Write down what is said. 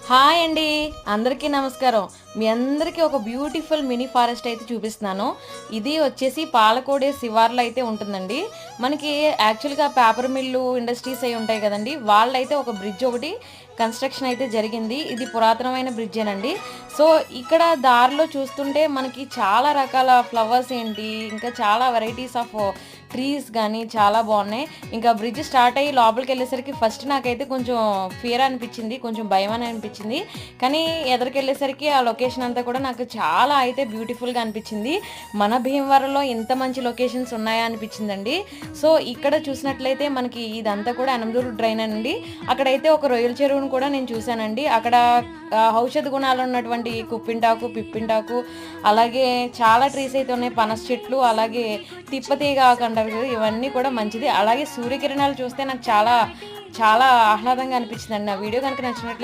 Hi అండి, అందరికీ నమస్కారం. మీ అందరికీ ఒక బ్యూటిఫుల్ మినీ ఫారెస్ట్ అయితే చూపిస్తున్నాను. ఇది వచ్చేసి పాలకోడే శివార్లో అయితే ఉంటుందండి. మనకి యాక్చువల్గా పేపర్ మిల్లు ఇండస్ట్రీస్ అయి ఉంటాయి కదండి, వాళ్ళైతే ఒక బ్రిడ్జ్ ఒకటి కన్స్ట్రక్షన్ అయితే జరిగింది. ఇది పురాతనమైన బ్రిడ్జేనండి. సో ఇక్కడ దారిలో చూస్తుంటే మనకి చాలా రకాల ఫ్లవర్స్ ఏంటి, ఇంకా చాలా వెరైటీస్ ఆఫ్ ట్రీస్ కానీ చాలా బాగున్నాయి. ఇంకా బ్రిడ్జ్ స్టార్ట్ అయ్యి లోపలికి వెళ్ళేసరికి ఫస్ట్ నాకైతే కొంచెం ఫియర్ అనిపించింది, కొంచెం భయం అని అనిపించింది. కానీ ఎదరికి వెళ్ళేసరికి ఆ లొకేషన్ అంతా కూడా నాకు చాలా అయితే బ్యూటిఫుల్గా అనిపించింది. మన భీమవరంలో ఇంత మంచి లొకేషన్స్ ఉన్నాయా అనిపించిందండి. సో ఇక్కడ చూసినట్లయితే మనకి ఇదంతా కూడా ఎనమదూరు డ్రైన్ అండి. అక్కడైతే ఒక రొయ్యల చెరువును కూడా నేను చూశానండి. అక్కడ ఔషధ గుణాలు ఉన్నటువంటి కుప్పింటాకు, పిప్పింటాకు, అలాగే చాలా ట్రీస్ అయితే ఉన్నాయి. పనస చెట్లు, అలాగే తిప్పతీగ ఆకు అంటారు కదా, ఇవన్నీ కూడా మంచిది. అలాగే సూర్యకిరణాలు చూస్తే నాకు చాలా చాలా ఆహ్లాదంగా అనిపించిందండి. నా వీడియో కనుక నచ్చినట్లయితే